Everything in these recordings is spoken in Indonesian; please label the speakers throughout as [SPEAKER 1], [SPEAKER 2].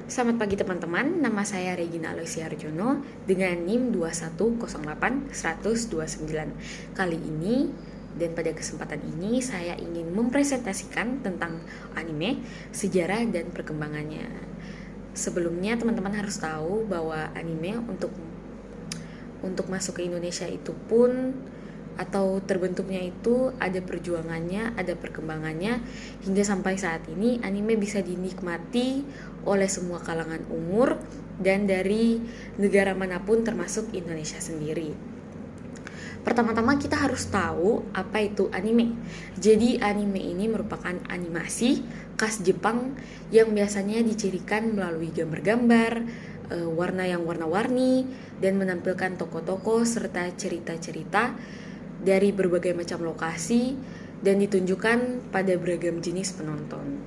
[SPEAKER 1] Selamat pagi teman-teman, nama saya Regina Aloysia Arjono dengan NIM 2108-10029. Kali ini dan pada kesempatan ini saya ingin mempresentasikan tentang anime, sejarah dan perkembangannya. Sebelumnya teman-teman harus tahu bahwa anime untuk masuk ke Indonesia itu pun atau terbentuknya itu ada perjuangannya, ada perkembangannya hingga sampai saat ini anime bisa dinikmati oleh semua kalangan umur dan dari negara manapun termasuk Indonesia sendiri. Pertama-tama kita harus tahu apa itu anime. Jadi anime ini merupakan animasi khas Jepang yang biasanya dicirikan melalui gambar-gambar, warna yang warna-warni dan menampilkan tokoh-tokoh serta cerita-cerita dari berbagai macam lokasi dan ditunjukkan pada beragam jenis penonton.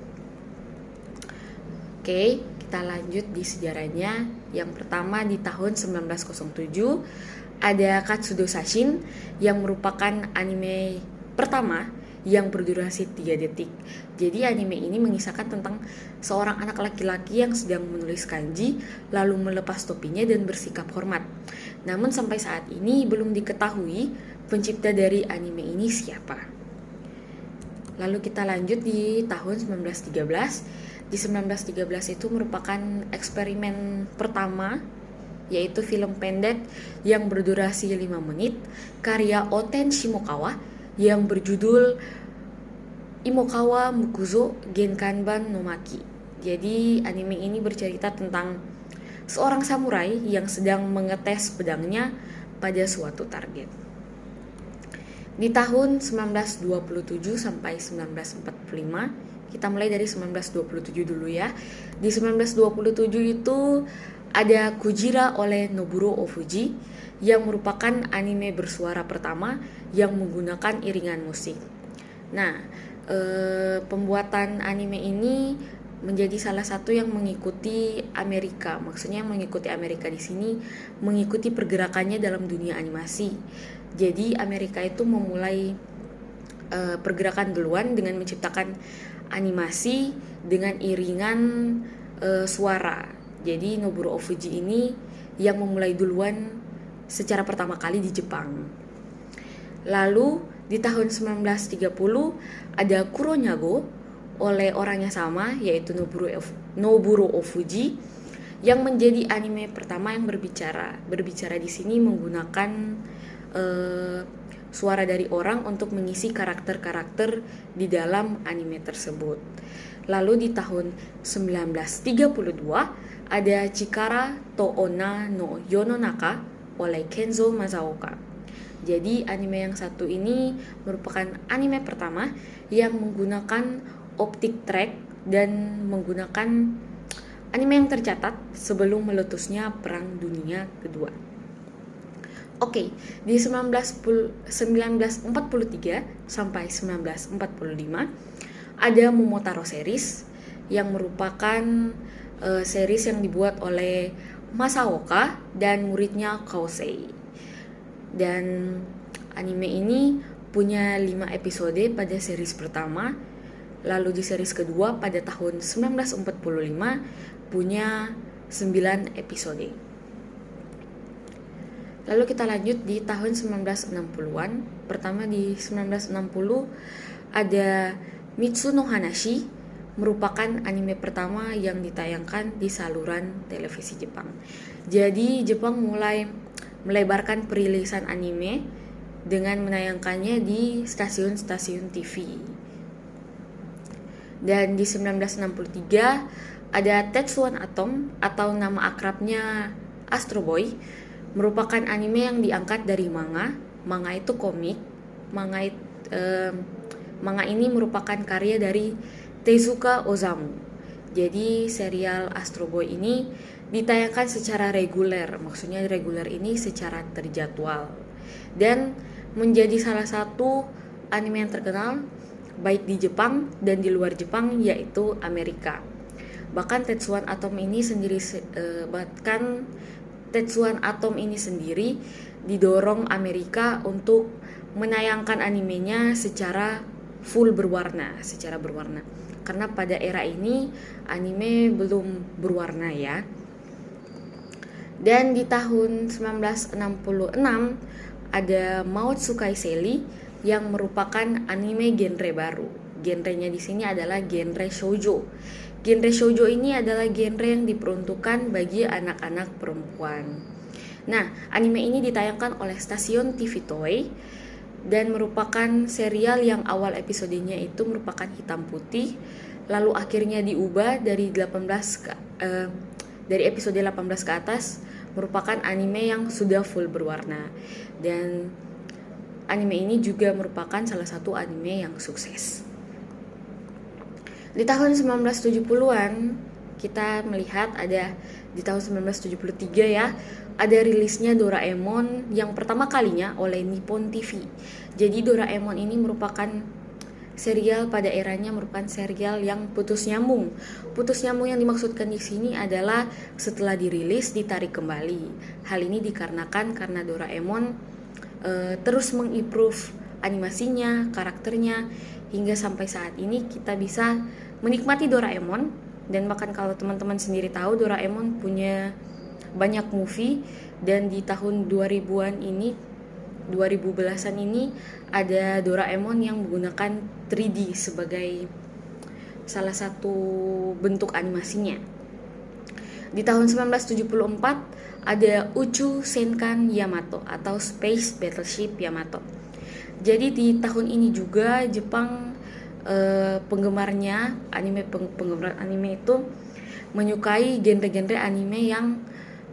[SPEAKER 1] Oke, kita lanjut di sejarahnya. Yang pertama di tahun 1907 ada Katsudo Sashin yang merupakan anime pertama yang berdurasi 3 detik. Jadi anime ini mengisahkan tentang seorang anak laki-laki yang sedang menulis kanji lalu melepas topinya dan bersikap hormat. Namun sampai saat ini belum diketahui pencipta dari anime ini siapa. Lalu kita lanjut di tahun 1913. Di 1913 itu merupakan eksperimen pertama, yaitu film pendek yang berdurasi 5 menit karya Oten Shimokawa yang berjudul Imokawa Mukuzo Genkanban no Maki. Jadi anime ini bercerita tentang seorang samurai yang sedang mengetes pedangnya pada suatu target. Di tahun 1927 sampai 1945, kita mulai dari 1927 dulu ya. Di 1927 itu ada Kujira oleh Nobuo Ofuji yang merupakan anime bersuara pertama yang menggunakan iringan musik. Nah, pembuatan anime ini menjadi salah satu yang mengikuti Amerika. Maksudnya mengikuti Amerika di sini mengikuti pergerakannya dalam dunia animasi. Jadi Amerika itu memulai pergerakan duluan dengan menciptakan animasi dengan iringan suara. Jadi Nobuo Ofuji ini yang memulai duluan secara pertama kali di Jepang. Lalu di tahun 1930 ada Kuronyago oleh orang yang sama, yaitu Nobuo Ofuji yang menjadi anime pertama yang berbicara. Berbicara di sini menggunakan suara dari orang untuk mengisi karakter-karakter di dalam anime tersebut. Lalu di tahun 1932 ada Chikara to Onna no Yononaka oleh Kenzo Masaoka. Jadi anime yang satu ini merupakan anime pertama yang menggunakan optic track dan menggunakan anime yang tercatat sebelum meletusnya Perang Dunia Kedua. Oke, di 1943 sampai 1945 ada Momotaro series yang merupakan series yang dibuat oleh Masaoka dan muridnya Kausei. Dan anime ini punya 5 episode pada series pertama. Lalu di series kedua pada tahun 1945 punya 9 episode. Lalu kita lanjut di tahun 1960-an. Pertama di 1960 ada Mitsuno Hanashi, merupakan anime pertama yang ditayangkan di saluran televisi Jepang. Jadi Jepang mulai melebarkan perilisan anime dengan menayangkannya di stasiun-stasiun TV. Dan di 1963 ada Tetsuwan Atom atau nama akrabnya Astro Boy, merupakan anime yang diangkat dari manga. Manga itu komik. Manga ini merupakan karya dari Tezuka Osamu. Jadi serial Astro Boy ini ditayangkan secara reguler. Maksudnya reguler ini secara terjadwal. Dan menjadi salah satu anime yang terkenal baik di Jepang dan di luar Jepang, yaitu Amerika. Bahkan Tetsuwan Atom ini sendiri didorong Amerika untuk menayangkan animenya secara berwarna. karena pada era ini anime belum berwarna ya. Dan di tahun 1966 ada Maotsukai Seli yang merupakan anime genre baru. Genrenya di sini adalah genre shoujo. Genre shoujo ini adalah genre yang diperuntukkan bagi anak-anak perempuan. Nah, anime ini ditayangkan oleh stasiun TV Toei dan merupakan serial yang awal episodenya itu merupakan hitam putih, lalu akhirnya diubah dari dari episode 18 ke atas merupakan anime yang sudah full berwarna. Dan anime ini juga merupakan salah satu anime yang sukses. Di tahun 1970-an kita melihat ada di tahun 1973 ya, ada rilisnya Doraemon yang pertama kalinya oleh Nippon TV. Jadi Doraemon ini merupakan serial pada eranya merupakan serial yang putus nyambung. Putus nyambung yang dimaksudkan di sini adalah setelah dirilis ditarik kembali. Hal ini dikarenakan karena Doraemon terus mengimprove animasinya, karakternya, hingga sampai saat ini kita bisa menikmati Doraemon. Dan bahkan kalau teman-teman sendiri tahu, Doraemon punya banyak movie, dan di tahun 2000-an ini 2010-an ini ada Doraemon yang menggunakan 3D sebagai salah satu bentuk animasinya. Di tahun 1974 ada Uchu Senkan Yamato atau Space Battleship Yamato. Jadi di tahun ini juga Jepang penggemar anime itu menyukai genre-genre anime yang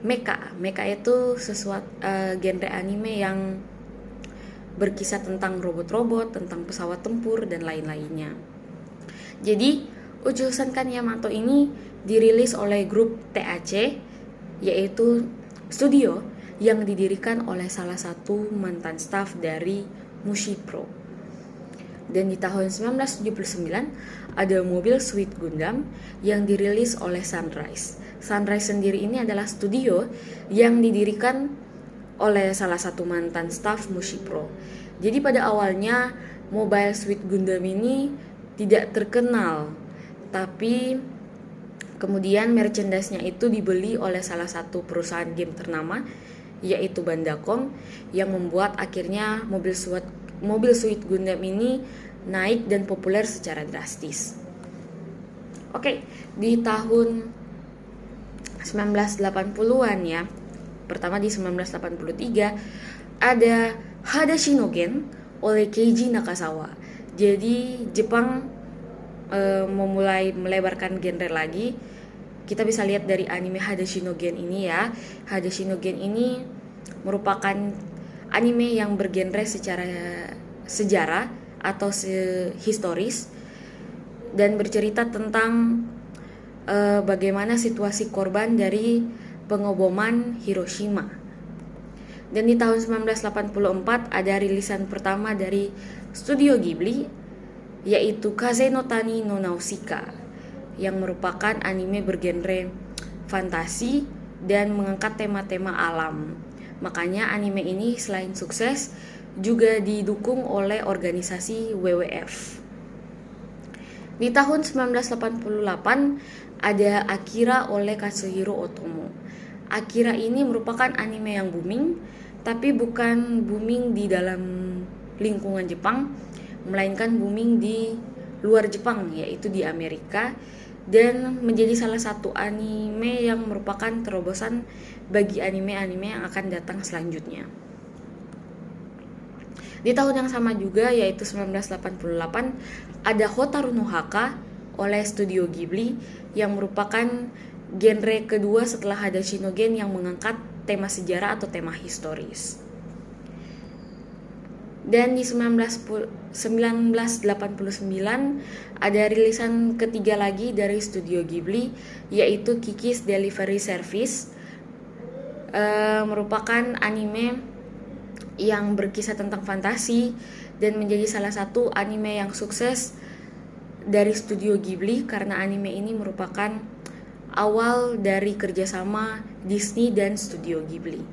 [SPEAKER 1] mecha. Mecha itu sesuatu genre anime yang berkisah tentang robot-robot, tentang pesawat tempur dan lain-lainnya. Jadi Uchu Senkan Yamato ini dirilis oleh grup TAC, yaitu studio yang didirikan oleh salah satu mantan staf dari Mushi Pro. Dan di tahun 1979 ada Mobile Suit Gundam yang dirilis oleh Sunrise. Sunrise sendiri ini adalah studio yang didirikan oleh salah satu mantan staf Mushi Pro. Jadi pada awalnya Mobile Suit Gundam ini tidak terkenal, tapi kemudian merchandise-nya itu dibeli oleh salah satu perusahaan game ternama, yaitu Bandacom, yang membuat akhirnya Mobile Suit Gundam ini naik dan populer secara drastis. Oke, di tahun 1980-an ya, pertama di 1983 ada Hadashi no Gen oleh Keiji Nakazawa. Jadi Jepang memulai melebarkan genre lagi. Kita bisa lihat dari anime Hadashi no Gen ini ya. Hadashi no Gen ini merupakan anime yang bergenre secara sejarah atau historis dan bercerita tentang bagaimana situasi korban dari pengoboman Hiroshima. Dan di tahun 1984 ada rilisan pertama dari Studio Ghibli, yaitu Kaze no Tani no Nausicaa, yang merupakan anime bergenre fantasi dan mengangkat tema-tema alam. Makanya anime ini selain sukses juga didukung oleh organisasi WWF. Di tahun 1988 ada Akira oleh Katsuhiro Otomo. Akira ini merupakan anime yang booming, tapi bukan booming di dalam lingkungan Jepang, melainkan booming di luar Jepang, yaitu di Amerika, dan menjadi salah satu anime yang merupakan terobosan bagi anime-anime yang akan datang selanjutnya. Di tahun yang sama juga, yaitu 1988, ada Hotaru no Haka oleh Studio Ghibli yang merupakan genre kedua setelah Hadashi no Gen yang mengangkat tema sejarah atau tema historis. Dan di 1989 ada rilisan ketiga lagi dari Studio Ghibli, yaitu Kiki's Delivery Service. Merupakan anime yang berkisah tentang fantasi dan menjadi salah satu anime yang sukses dari Studio Ghibli karena anime ini merupakan awal dari kerjasama Disney dan Studio Ghibli.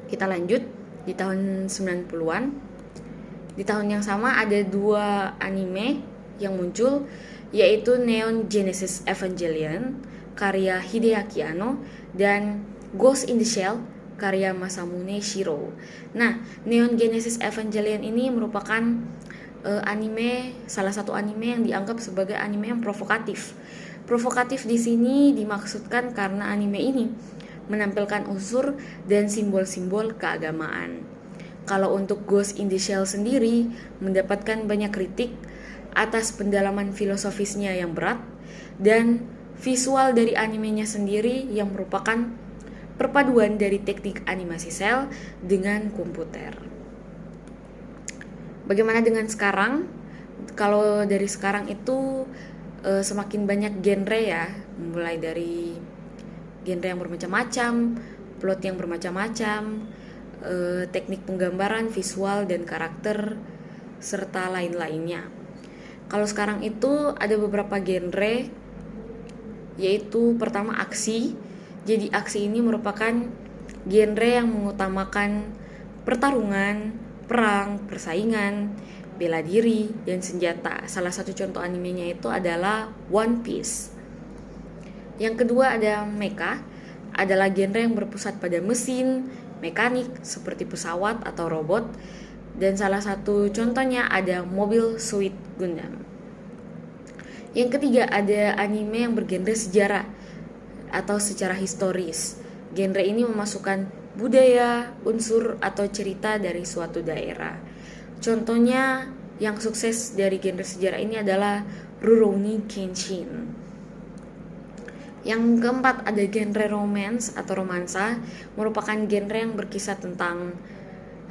[SPEAKER 1] Kita lanjut di tahun 90-an. Di tahun yang sama ada 2 anime yang muncul, yaitu Neon Genesis Evangelion karya Hideaki Anno dan Ghost in the Shell karya Masamune Shirow. Nah, Neon Genesis Evangelion ini merupakan salah satu anime yang dianggap sebagai anime yang provokatif. Provokatif di sini dimaksudkan karena anime ini menampilkan unsur dan simbol-simbol keagamaan. Kalau untuk Ghost in the Shell sendiri mendapatkan banyak kritik atas pendalaman filosofisnya yang berat dan visual dari animenya sendiri yang merupakan perpaduan dari teknik animasi sel dengan komputer. Bagaimana dengan sekarang? Kalau dari sekarang itu semakin banyak genre ya, mulai dari genre yang bermacam-macam, plot yang bermacam-macam, teknik penggambaran, visual, dan karakter, serta lain-lainnya. Kalau sekarang itu ada beberapa genre, yaitu pertama aksi. Jadi aksi ini merupakan genre yang mengutamakan pertarungan, perang, persaingan, bela diri, dan senjata. Salah satu contoh animenya itu adalah One Piece. Yang kedua ada mecha, adalah genre yang berpusat pada mesin, mekanik seperti pesawat atau robot. Dan salah satu contohnya ada Mobile Suit Gundam. Yang ketiga ada anime yang bergenre sejarah atau secara historis. Genre ini memasukkan budaya, unsur, atau cerita dari suatu daerah. Contohnya yang sukses dari genre sejarah ini adalah Rurouni Kenshin. Yang keempat ada genre romance atau romansa, merupakan genre yang berkisah tentang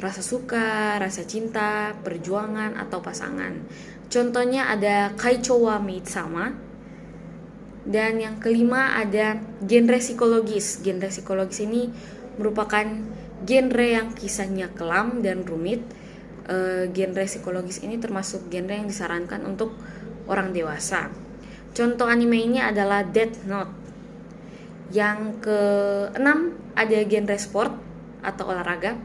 [SPEAKER 1] rasa suka, rasa cinta, perjuangan, atau pasangan. Contohnya ada Kaichou wa Maid-sama. Dan yang kelima ada genre psikologis. Genre psikologis ini merupakan genre yang kisahnya kelam dan rumit. Genre psikologis ini termasuk genre yang disarankan untuk orang dewasa. Contoh anime ini adalah Death Note. Yang keenam ada genre sport atau olahraga,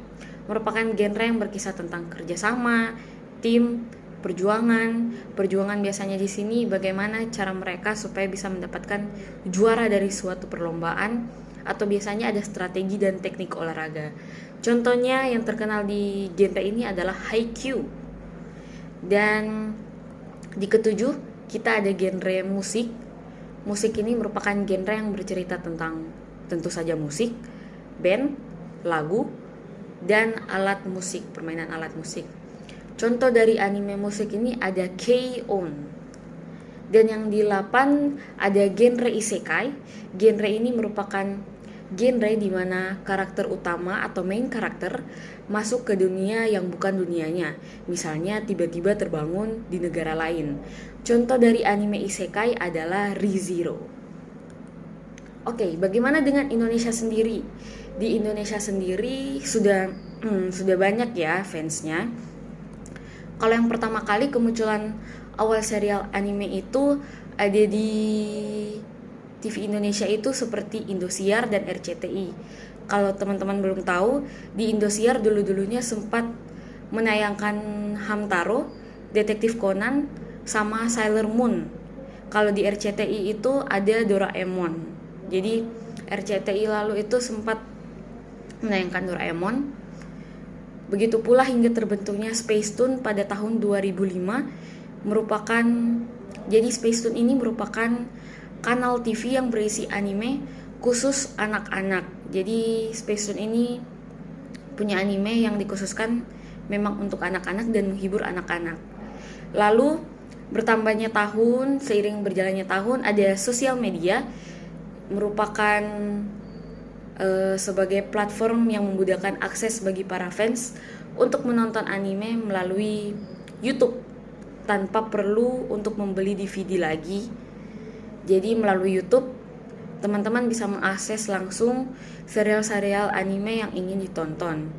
[SPEAKER 1] merupakan genre yang berkisah tentang kerjasama, tim, perjuangan. Perjuangan biasanya di sini bagaimana cara mereka supaya bisa mendapatkan juara dari suatu perlombaan, atau biasanya ada strategi dan teknik olahraga. Contohnya yang terkenal di genre ini adalah Haikyuu. Dan di ketujuh kita ada genre musik. Musik ini merupakan genre yang bercerita tentang tentu saja musik, band, lagu, dan alat musik, permainan alat musik. Contoh dari anime musik ini ada K-On! Dan yang di 8 ada genre isekai. Genre ini merupakan genre di mana karakter utama atau main karakter masuk ke dunia yang bukan dunianya. Misalnya tiba-tiba terbangun di negara lain. Contoh dari anime isekai adalah Re:Zero. Oke, bagaimana dengan Indonesia sendiri? Di Indonesia sendiri sudah banyak ya fansnya. Kalau yang pertama kali kemunculan awal serial anime itu ada di TV Indonesia itu seperti Indosiar dan RCTI. Kalau teman-teman belum tahu, di Indosiar dulu-dulunya sempat menayangkan Hamtaro, Detektif Conan, sama Sailor Moon. Kalau di RCTI itu ada Doraemon. Jadi RCTI lalu itu sempat menayangkan Doraemon. Begitu pula hingga terbentuknya Space Tune pada tahun 2005 jadi Space Tune ini merupakan kanal TV yang berisi anime khusus anak-anak. Jadi Space Tune ini punya anime yang dikhususkan memang untuk anak-anak dan menghibur anak-anak. Lalu bertambahnya tahun, seiring berjalannya tahun, ada sosial media merupakan sebagai platform yang memudahkan akses bagi para fans untuk menonton anime melalui YouTube tanpa perlu untuk membeli DVD lagi. Jadi melalui YouTube teman-teman bisa mengakses langsung serial-serial anime yang ingin ditonton.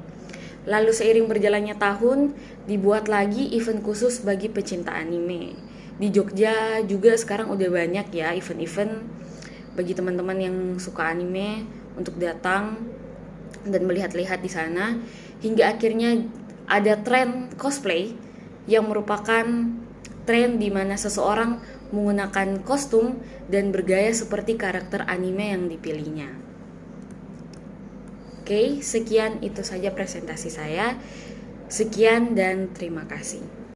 [SPEAKER 1] Lalu seiring berjalannya tahun, dibuat lagi event khusus bagi pecinta anime. Di Jogja juga sekarang udah banyak ya event-event bagi teman-teman yang suka anime untuk datang dan melihat-lihat di sana, hingga akhirnya ada tren cosplay yang merupakan tren di mana seseorang menggunakan kostum dan bergaya seperti karakter anime yang dipilihnya. Oke, sekian itu saja presentasi saya. Sekian dan terima kasih.